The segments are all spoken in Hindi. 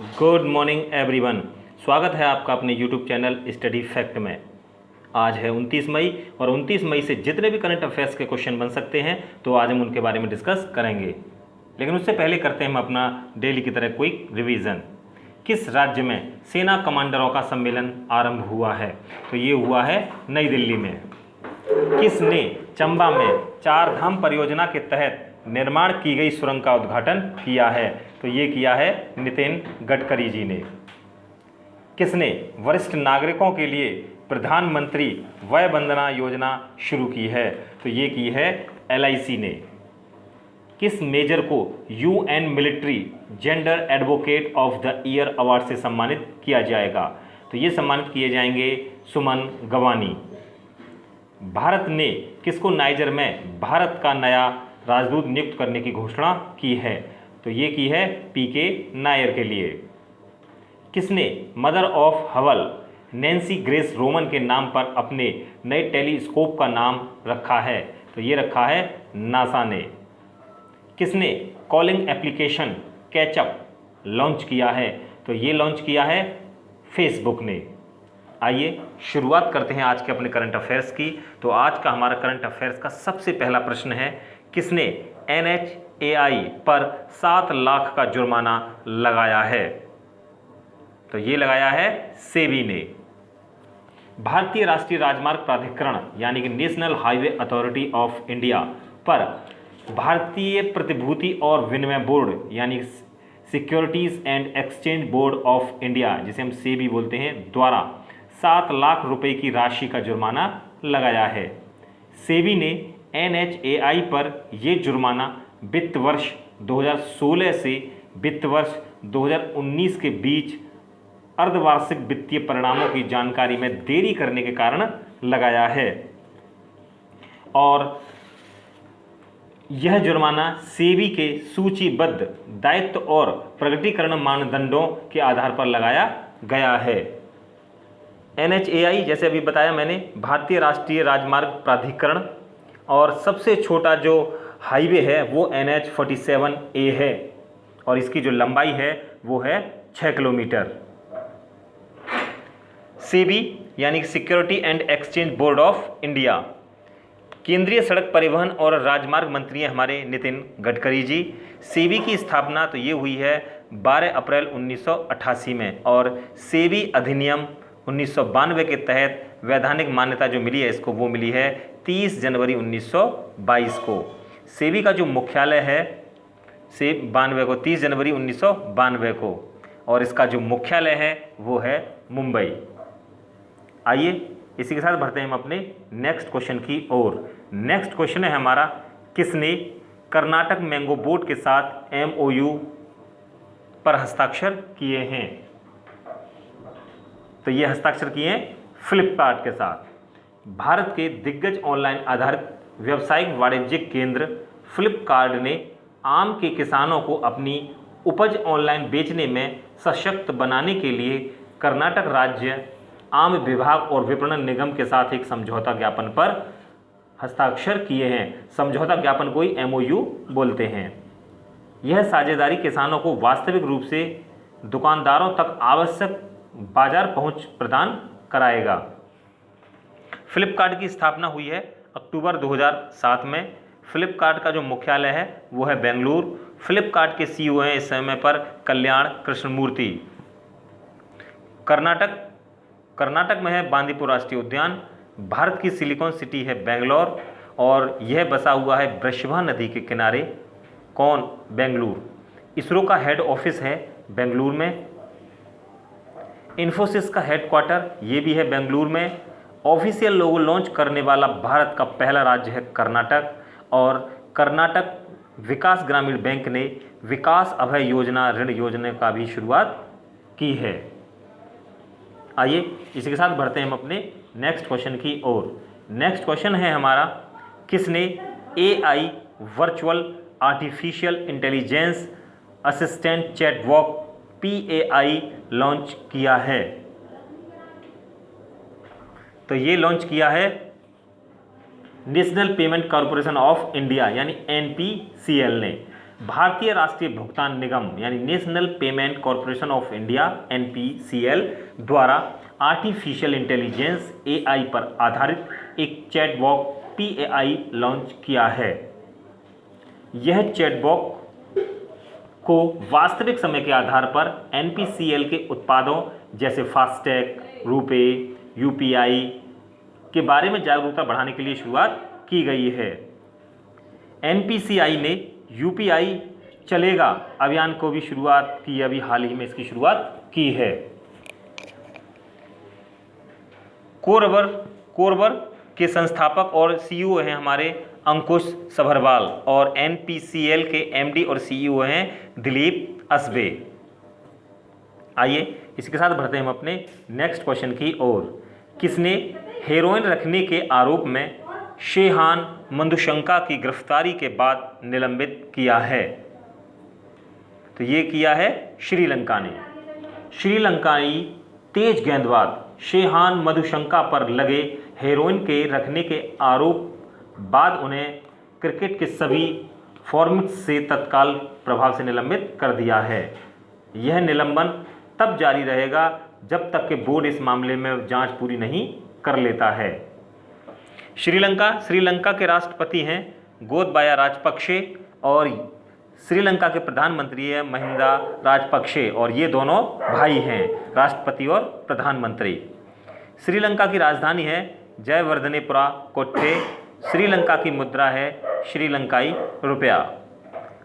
Good morning everyone. स्वागत है आपका अपने यूट्यूब चैनल स्टडी फैक्ट में। आज है 29 मई और 29 मई से जितने भी करंट अफेयर्स के क्वेश्चन बन सकते हैं तो आज हम उनके बारे में डिस्कस करेंगे। लेकिन उससे पहले करते हैं हम अपना डेली की तरह क्विक रिवीजन। किस राज्य में सेना कमांडरों का सम्मेलन आरंभ हुआ है? तो ये हुआ है नई दिल्ली में। किसने चंबा में चार धाम परियोजना के तहत निर्माण की गई सुरंग का उद्घाटन किया है? तो ये किया है नितिन गडकरी जी ने। किसने वरिष्ठ नागरिकों के लिए प्रधानमंत्री वय वंदना योजना शुरू की है? तो ये की है LIC ने। किस मेजर को UN military gender advocate of the year award से सम्मानित किया जाएगा? तो ये सम्मानित किए जाएंगे सुमन गवानी। भारत ने किसको नाइजर में भारत का नया राजदूत नियुक्त करने की घोषणा की है? तो ये की है PK नायर के लिए। किसने mother of Hubble Nancy grace Roman के नाम पर अपने नए टेलीस्कोप का नाम रखा है? तो ये रखा है नासा ने। किसने कॉलिंग एप्लीकेशन कैचअप लॉन्च किया है? तो ये लॉन्च किया है फेसबुक ने। आइए शुरुआत करते हैं आज के अपने करंट अफेयर्स की। तो आज का हमारा करंट अफेयर्स का सबसे पहला प्रश्न है, किसने NHAI पर 7 लाख का जुर्माना लगाया है? तो ये लगाया है सेबी ने। भारतीय राष्ट्रीय राजमार्ग प्राधिकरण यानी कि national highway authority of India पर भारतीय प्रतिभूति और विनिमय बोर्ड यानी securities and exchange board of India, जिसे हम सेबी बोलते हैं, द्वारा 7 लाख रुपए की राशि का जुर्माना लगाया है। सेबी ने NHAI पर यह जुर्माना वित्त वर्ष 2016 से वित्त वर्ष 2019 के बीच अर्धवार्षिक वित्तीय परिणामों की जानकारी में देरी करने के कारण लगाया है। और यह जुर्माना सेबी के सूचीबद्ध दायित्व और प्रकटीकरण मानदंडों के आधार पर लगाया गया है। NHAI जैसे अभी बताया मैंने, भारतीय राष्ट्रीय राजमार्ग प्राधिकरण, और सबसे छोटा जो हाईवे है वो NH-47A है और इसकी जो लंबाई है वो है 6 किलोमीटर। सेबी यानी security and exchange board of India, केंद्रीय सड़क परिवहन और राजमार्ग मंत्री हैं हमारे नितिन गडकरी जी। सेबी की स्थापना तो ये हुई है 12 अप्रैल 1988 में और सेबी अधिनियम 1992 के तहत वैधानिक मान्यता जो मिली है इसको वो मिली है 30 जनवरी 1922 को। सेबी का जो मुख्यालय है 30 जनवरी 1992 को, और इसका जो मुख्यालय है वो है मुंबई। आइए इसी के साथ बढ़ते हैं हम अपने नेक्स्ट क्वेश्चन की ओर। नेक्स्ट क्वेश्चन है हमारा, किसने कर्नाटक मैंगो बोर्ड के साथ MOU पर हस्ताक्षर किए हैं? तो ये हस्ताक्षर किए हैं फ्लिपकार्ट के साथ। भारत के दिग्गज ऑनलाइन आधारित व्यावसायिक वाणिज्यिक केंद्र फ्लिपकार्ट ने आम के किसानों को अपनी उपज ऑनलाइन बेचने में सशक्त बनाने के लिए कर्नाटक राज्य आम विभाग और विपणन निगम के साथ एक समझौता ज्ञापन पर हस्ताक्षर किए हैं। समझौता ज्ञापन को ही MOU बोलते हैं। यह साझेदारी किसानों को वास्तविक रूप से दुकानदारों तक आवश्यक बाजार पहुंच प्रदान कराएगा। फ्लिपकार्ट की स्थापना हुई है अक्टूबर 2007 में। फ्लिपकार्ट का जो मुख्यालय है वो है बेंगलुरु। फ्लिपकार्ट के CEO हैं इस समय पर कल्याण कृष्णमूर्ति। कर्नाटक में है बांदीपुर राष्ट्रीय उद्यान। भारत की सिलिकॉन सिटी है बेंगलोर और यह बसा हुआ है वृषभा नदी के किनारे। कौन? बेंगलुरु। इसरो का हेड ऑफिस है बेंगलुरु में। इन्फोसिस का हेडक्वार्टर ये भी है बेंगलुरु में। ऑफिशियल लोगो लॉन्च करने वाला भारत का पहला राज्य है कर्नाटक, और कर्नाटक विकास ग्रामीण बैंक ने विकास अभय योजना ऋण योजना का भी शुरुआत की है। आइए इसी के साथ बढ़ते हैं हम अपने नेक्स्ट क्वेश्चन की ओर। नेक्स्ट क्वेश्चन है हमारा, किसने AI virtual artificial intelligence assistant chatbot PAI launch किया है? तो ये लॉन्च किया है national payment corporation of India यानी NPCL ने। भारतीय राष्ट्रीय भुगतान निगम यानी national payment corporation of India NPCL द्वारा आर्टिफिशियल इंटेलिजेंस AI पर आधारित एक चैटबॉट PAI लॉन्च किया है। यह चैटबॉट को वास्तविक समय के आधार पर NPCL के उत्पादों जैसे फास्टैग, रुपे, UPI के बारे में जागरूकता बढ़ाने के लिए शुरुआत की गई है। NPCI ने UPI चलेगा अभियान को भी शुरुआत की, अभी हाल ही में इसकी शुरुआत की है। कोरबर के संस्थापक और CEO हैं हमारे अंकुश सभरवाल और NPCL के MD और CEO हैं दिलीप असबे। आइए इसके साथ बढ़ते हैं हम अपने नेक्स्ट क्वेश्चन की ओर। किसने हेरोइन रखने के आरोप में शेहान मंदुशंका की गिरफ्तारी के बाद निलंबित किया है? तो ये किया है श्रीलंका ने। श्रीलंकाई तेज गेंदबाज शेहान मधुशंका पर लगे हेरोइन के रखने के आरोप बाद उन्हें क्रिकेट के सभी फॉर्मेट से तत्काल प्रभाव से निलंबित कर दिया है। यह निलंबन तब जारी रहेगा जब तक कि बोर्ड इस मामले में जांच पूरी नहीं कर लेता है। श्रीलंका के राष्ट्रपति हैं गोतबाया राजपक्षे और श्रीलंका के प्रधानमंत्री हैं महिंदा राजपक्षे और ये दोनों भाई हैं, राष्ट्रपति और प्रधानमंत्री। श्रीलंका की राजधानी है जयवर्धनेपुरा कोट्टे। श्रीलंका की मुद्रा है श्रीलंकाई रुपया।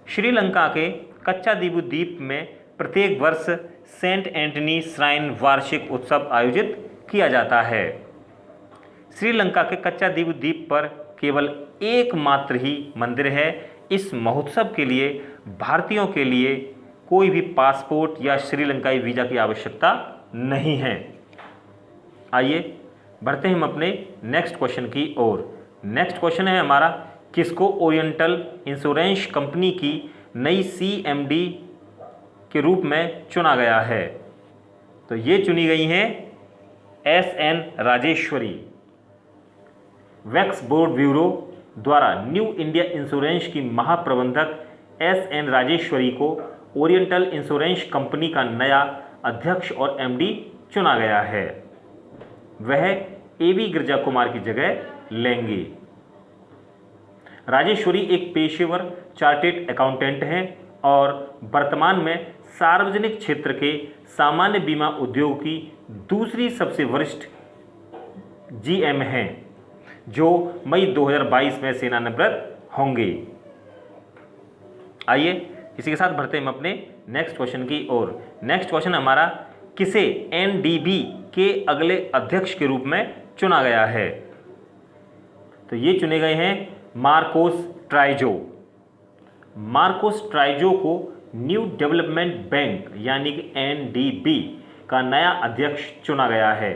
श्रीलंका के कच्चादीवु द्वीप में प्रत्येक वर्ष सेंट एंटनी श्राइन वार्षिक उत्सव आयोजित किया जाता है। श्रीलंका के कच्चादीवु द्वीप पर केवल एकमात्र ही मंदिर है। इस महोत्सव के लिए भारतीयों के लिए कोई भी पासपोर्ट या श्रीलंकाई वीज़ा की आवश्यकता नहीं है। आइए बढ़ते हैं हम अपने नेक्स्ट क्वेश्चन की ओर। नेक्स्ट क्वेश्चन है हमारा, किसको ओरिएंटल इंश्योरेंस कंपनी की नई CMD के रूप में चुना गया है? तो ये चुनी गई हैं SN Rajeshwari. Wax board bureau द्वारा न्यू इंडिया इंश्योरेंस की महाप्रबंधक SN राजेश्वरी को ओरिएंटल इंश्योरेंस कंपनी का नया अध्यक्ष और MD चुना गया है। वह AB गिरजा कुमार की जगह लेंगे। राजेश्वरी एक पेशेवर चार्टेड अकाउंटेंट हैं और वर्तमान में सार्वजनिक क्षेत्र के सामान्य बीमा उद्योग की दूसरी सबसे वरिष्ठ GM हैं, जो मई 2022 में सेवानिवृत्त होंगे। आइए इसी के साथ बढ़ते हैं हम अपने नेक्स्ट क्वेश्चन की ओर। नेक्स्ट क्वेश्चन हमारा, किसे NDB के अगले अध्यक्ष के रूप में चुना गया है? तो ये चुने गए हैं मार्कोस ट्राइजो। मार्कोस ट्राइजो को न्यू डेवलपमेंट बैंक यानी कि NDB का नया अध्यक्ष चुना गया है।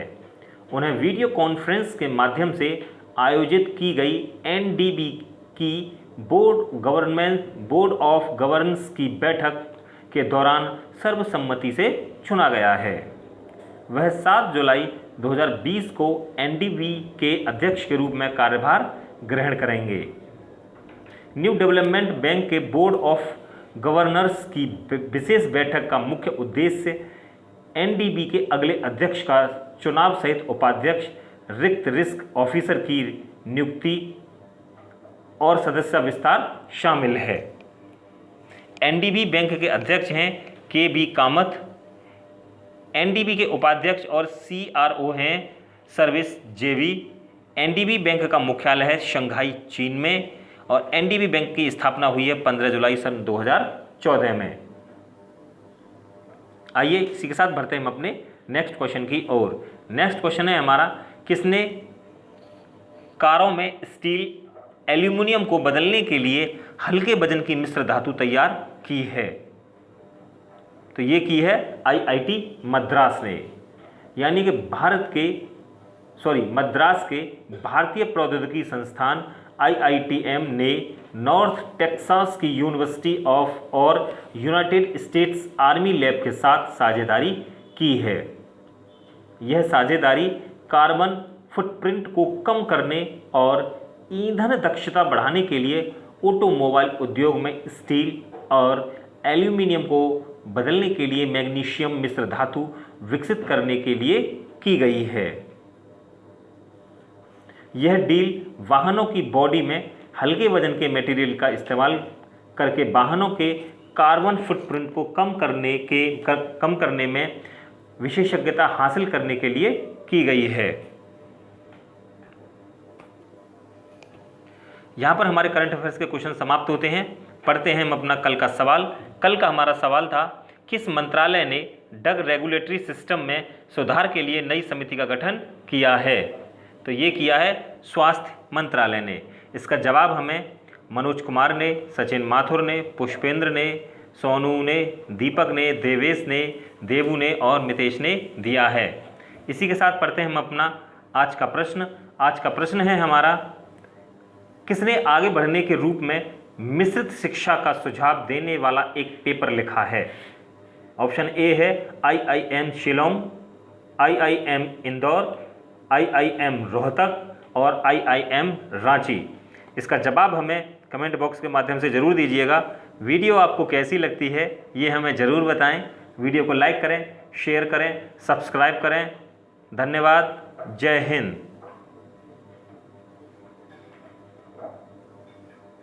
उन्हें वीडियो कॉन्फ्रेंस के माध्यम से आयोजित की गई NDB की बोर्ड ऑफ गवर्नेंस की बैठक के दौरान सर्वसम्मति से चुना गया है। वह 7 जुलाई 2020 को NDB के अध्यक्ष के रूप में कार्यभार ग्रहण करेंगे। न्यू डेवलपमेंट बैंक के बोर्ड ऑफ गवर्नर्स की विशेष बैठक का मुख्य उद्देश्य NDB के अगले अध्यक्ष का चुनाव सहित उपाध्यक्ष, रिक्त रिस्क ऑफिसर की नियुक्ति और सदस्य विस्तार शामिल है। NDB बैंक के अध्यक्ष हैं KB कामत। NDB के उपाध्यक्ष और CRO हैं सर्विस JV। NDB बैंक का मुख्यालय है शंघाई, चीन में और NDB बैंक की स्थापना हुई है 15 जुलाई सन 2014 में। आइए इसी के साथ बढ़ते हैं हम अपने नेक्स्ट क्वेश्चन की ओर। नेक्स्ट क्वेश्चन है हमारा, किसने कारों में स्टील एल्यूमिनियम को बदलने के लिए हल्के वजन की मिश्र धातु तैयार की है? तो ये की है IIT मद्रास ने, यानी कि मद्रास के भारतीय प्रौद्योगिकी संस्थान IITM ने नॉर्थ टेक्सास की यूनिवर्सिटी ऑफ और यूनाइटेड स्टेट्स आर्मी लैब के साथ साझेदारी की है। यह साझेदारी कार्बन फुटप्रिंट को कम करने और ईंधन दक्षता बढ़ाने के लिए ऑटोमोबाइल उद्योग में स्टील और एल्यूमिनियम को बदलने के लिए मैग्नीशियम मिश्र धातु विकसित करने के लिए की गई है। यह डील वाहनों की बॉडी में हल्के वजन के मटेरियल का इस्तेमाल करके वाहनों के कार्बन फुटप्रिंट को कम करने में विशेषज्ञता हासिल करने के लिए की गई है। यहाँ पर हमारे करंट अफेयर्स के क्वेश्चन समाप्त होते हैं। पढ़ते हैं हम अपना कल का सवाल। कल का हमारा सवाल था, किस मंत्रालय ने ड्रग रेगुलेटरी सिस्टम में सुधार के लिए नई समिति का गठन किया है? तो ये किया है स्वास्थ्य मंत्रालय ने। इसका जवाब हमें मनोज कुमार ने, सचिन माथुर ने, पुष्पेंद्र ने, सोनू ने, दीपक ने, देवेश ने, देवू ने और मितेश ने दिया है। इसी के साथ पढ़ते हैं हम अपना आज का प्रश्न। आज का प्रश्न है हमारा, किसने आगे बढ़ने के रूप में मिश्रित शिक्षा का सुझाव देने वाला एक पेपर लिखा है? ऑप्शन ए है IIM Shillong, IIM Indore, IIM Rohtak और IIM रांची। इसका जवाब हमें कमेंट बॉक्स के माध्यम से ज़रूर दीजिएगा। वीडियो आपको कैसी लगती है ये हमें ज़रूर बताएं। वीडियो को लाइक करें, शेयर करें, सब्सक्राइब करें। धन्यवाद। जय हिंद।